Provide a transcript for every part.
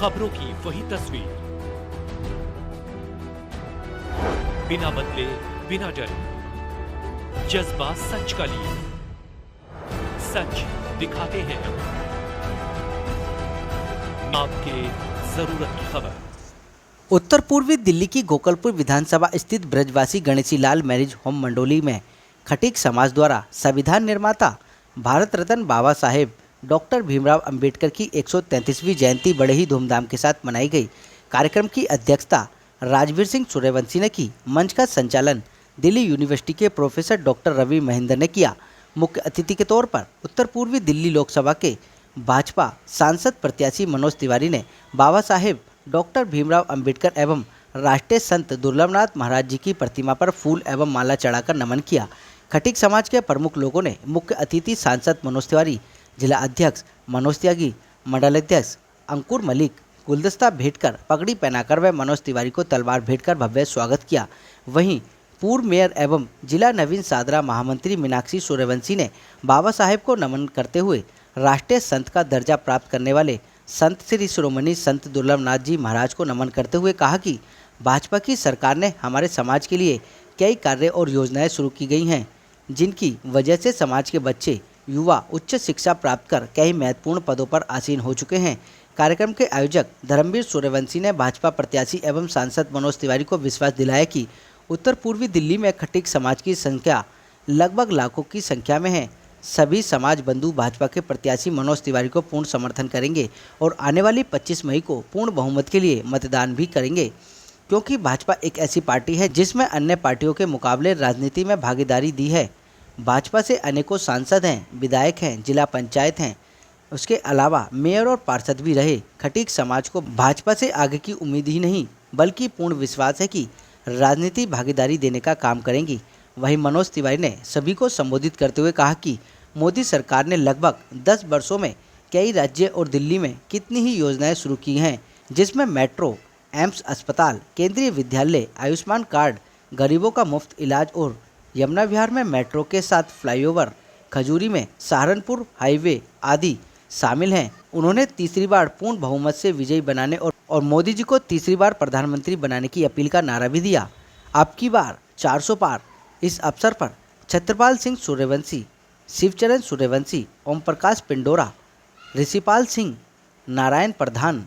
खबरों की वही तस्वीर, बिना बदले बिना डरे, जज्बा सच का लिए, सच दिखाते हैं आपके जरूरत की खबर। उत्तर पूर्वी दिल्ली की गोकलपुर विधानसभा स्थित ब्रजवासी गणेशी लाल मैरिज होम मंडोली में खटीक समाज द्वारा संविधान निर्माता भारत रत्न बाबा साहेब डॉक्टर भीमराव अंबेडकर की 133वीं जयंती बड़े ही धूमधाम के साथ मनाई गई। कार्यक्रम की अध्यक्षता राजवीर सिंह सूर्यवंशी ने की। मंच का संचालन दिल्ली यूनिवर्सिटी के प्रोफेसर डॉक्टर रवि महेंद्र ने किया। मुख्य अतिथि के तौर पर उत्तर पूर्वी दिल्ली लोकसभा के भाजपा सांसद प्रत्याशी मनोज तिवारी ने बाबा साहेब डॉक्टर भीमराव अंबेडकर एवं राष्ट्रीय संत दुर्लभनाथ महाराज जी की प्रतिमा पर फूल एवं माला चढ़ाकर नमन किया। खटीक समाज के प्रमुख लोगों ने मुख्य अतिथि सांसद मनोज तिवारी, जिला अध्यक्ष मनोज त्यागी, मंडलाध्यक्ष अंकुर मलिक गुलदस्ता भेंटकर पगड़ी पहनाकर व मनोज तिवारी को तलवार भेंटकर भव्य स्वागत किया। वहीं पूर्व मेयर एवं जिला नवीन सादरा महामंत्री मीनाक्षी सूर्यवंशी ने बाबा साहेब को नमन करते हुए राष्ट्रीय संत का दर्जा प्राप्त करने वाले संत श्री शिरोमणि संत दुर्लभनाथ जी महाराज को नमन करते हुए कहा कि भाजपा की सरकार ने हमारे समाज के लिए कई कार्य और योजनाएं शुरू की गई हैं, जिनकी वजह से समाज के बच्चे युवा उच्च शिक्षा प्राप्त कर कई महत्वपूर्ण पदों पर आसीन हो चुके हैं। कार्यक्रम के आयोजक धर्मवीर सूर्यवंशी ने भाजपा प्रत्याशी एवं सांसद मनोज तिवारी को विश्वास दिलाया कि उत्तर पूर्वी दिल्ली में खटीक समाज की संख्या लगभग लाखों की संख्या में है। सभी समाज बंधु भाजपा के प्रत्याशी मनोज तिवारी को पूर्ण समर्थन करेंगे और आने वाली 25 मई को पूर्ण बहुमत के लिए मतदान भी करेंगे, क्योंकि भाजपा एक ऐसी पार्टी है जिसमें अन्य पार्टियों के मुकाबले राजनीति में भागीदारी दी है। भाजपा से अनेकों सांसद हैं, विधायक हैं, जिला पंचायत हैं, उसके अलावा मेयर और पार्षद भी रहे। खटीक समाज को भाजपा से आगे की उम्मीद ही नहीं बल्कि पूर्ण विश्वास है कि राजनीति भागीदारी देने का काम करेंगी। वहीं मनोज तिवारी ने सभी को संबोधित करते हुए कहा कि मोदी सरकार ने लगभग 10 वर्षों में कई राज्य और दिल्ली में कितनी ही योजनाएं शुरू की हैं, जिसमें मेट्रो, एम्स अस्पताल, केंद्रीय विद्यालय, आयुष्मान कार्ड, गरीबों का मुफ्त इलाज और यमुना विहार में मेट्रो के साथ फ्लाईओवर, खजूरी में सहारनपुर हाईवे आदि शामिल हैं। उन्होंने तीसरी बार पूर्ण बहुमत से विजयी बनाने और मोदी जी को तीसरी बार प्रधानमंत्री बनाने की अपील का नारा भी दिया। अब की बार 400 पार। इस अवसर पर छत्रपाल सिंह सूर्यवंशी, शिवचरण सूर्यवंशी, ओम प्रकाश पिंडोरा, ऋषिपाल सिंह, नारायण प्रधान,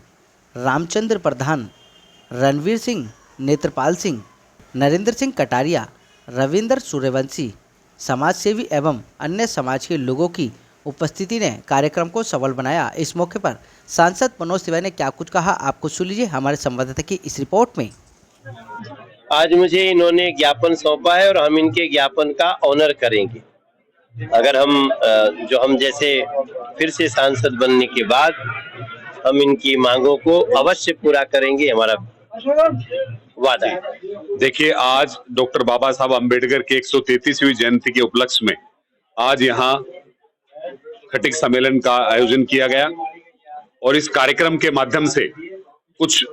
रामचंद्र प्रधान, रणवीर सिंह, नेत्रपाल सिंह, नरेंद्र सिंह कटारिया, रविंद्र सूर्यवंशी, समाजसेवी एवं अन्य समाज के लोगों की उपस्थिति ने कार्यक्रम को सफल बनाया। इस मौके पर सांसद मनोज तिवारी ने क्या कुछ कहा, आपको सुन लीजिए हमारे संवाददाता की इस रिपोर्ट में। आज मुझे इन्होंने ज्ञापन सौंपा है और हम इनके ज्ञापन का ऑनर करेंगे। अगर हम जैसे फिर से सांसद बनने के बाद हम इनकी मांगों को अवश्य पूरा करेंगे, हमारा वादा है। देखिए, आज डॉक्टर बाबा साहब अम्बेडकर की 133वीं जयंती के उपलक्ष्य में आज यहाँ खटीक सम्मेलन का आयोजन किया गया और इस कार्यक्रम के माध्यम से कुछ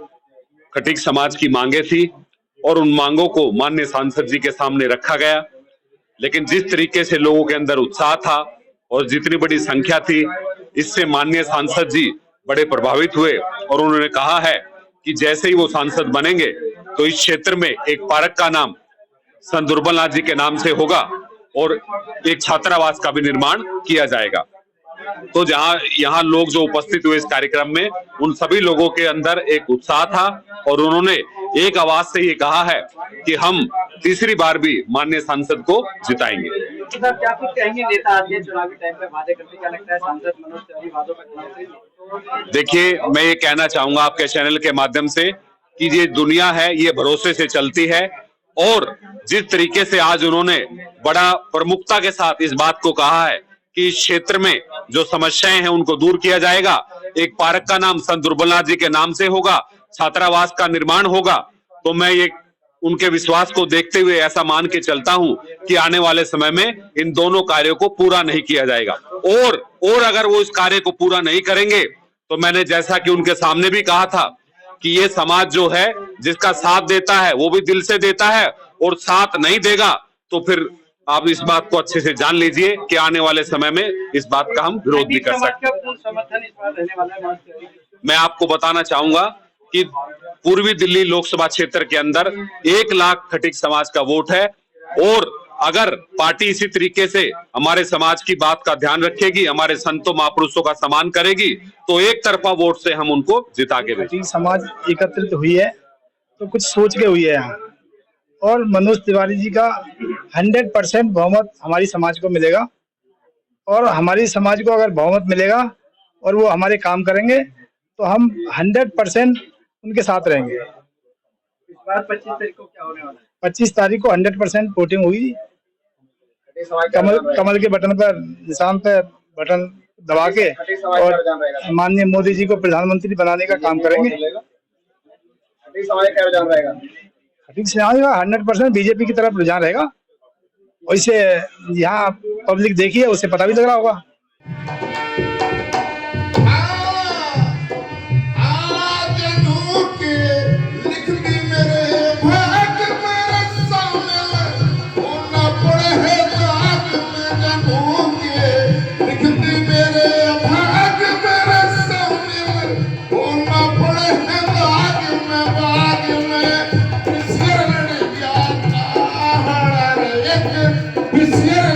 खटीक समाज की मांगे थी और उन मांगों को माननीय सांसद जी के सामने रखा गया। लेकिन जिस तरीके से लोगों के अंदर उत्साह था और जितनी बड़ी संख्या थी, इससे माननीय सांसद जी बड़े प्रभावित हुए और उन्होंने कहा है कि जैसे ही वो सांसद बनेंगे तो इस क्षेत्र में एक पार्क का नाम संत दुर्लभनाथ जी के नाम से होगा और एक छात्रावास का भी निर्माण किया जाएगा। तो यहाँ लोग जो उपस्थित हुए इस कार्यक्रम में, उन सभी लोगों के अंदर एक उत्साह था और उन्होंने एक आवाज से ये कहा है कि हम तीसरी बार भी माननीय सांसद को जिताएंगे। क्या कुछ कहेंगे, नेता आते हैं चुनावी टाइम पे वादे करते, क्या लगता है सांसद मनोज तिवारी वादों पर खरा उतरेंगे? देखिए, मैं ये कहना चाहूंगा आपके चैनल के माध्यम से कि ये दुनिया है, ये भरोसे से चलती है और जिस तरीके से आज उन्होंने बड़ा प्रमुखता के साथ इस बात को कहा है कि इस क्षेत्र में जो समस्याएं हैं उनको दूर किया जाएगा, एक पार्क का नाम संत दुर्लभनाथ जी के नाम से होगा, छात्रावास का निर्माण होगा, तो मैं ये उनके विश्वास को देखते हुए ऐसा मान के चलता हूं कि आने वाले समय में इन दोनों कार्यों को पूरा नहीं किया जाएगा। और अगर वो इस कार्य को पूरा नहीं करेंगे तो मैंने जैसा कि उनके सामने भी कहा था कि ये समाज जो है जिसका साथ देता है वो भी दिल से देता है और साथ नहीं देगा तो फिर आप इस बात को अच्छे से जान लीजिए कि आने वाले समय में इस बात का हम विरोध भी कर सकते हैं। मैं आपको बताना चाहूंगा कि पूर्वी दिल्ली लोकसभा क्षेत्र के अंदर 1 लाख खटिक समाज का वोट है और अगर पार्टी इसी तरीके से हमारे समाज की बात का ध्यान रखेगी, हमारे संतों महापुरुषों का सम्मान करेगी, तो एक तरफा वोट से हम उनको जिता के भेजेंगे। समाज एकत्रित हुई है तो कुछ सोच के हुई है यहाँ, और मनोज तिवारी जी का 100% बहुमत हमारी समाज को मिलेगा, और हमारी समाज को अगर बहुमत मिलेगा और वो हमारे काम करेंगे तो हम 100% उनके साथ रहेंगे। इस बार 25 तारीख को क्या होने वाला है? 25 तारीख को 100% वोटिंग हुई। कमल के बटन पर, निशान पे बटन दबा के और माननीय मोदी जी को प्रधानमंत्री बनाने का काम करेंगे। खटीक समाज का 100% बीजेपी की तरफ रुझान रहेगा। वैसे यहाँ पब्लिक देखी है, उसे पता भी लग रहा होगा। This year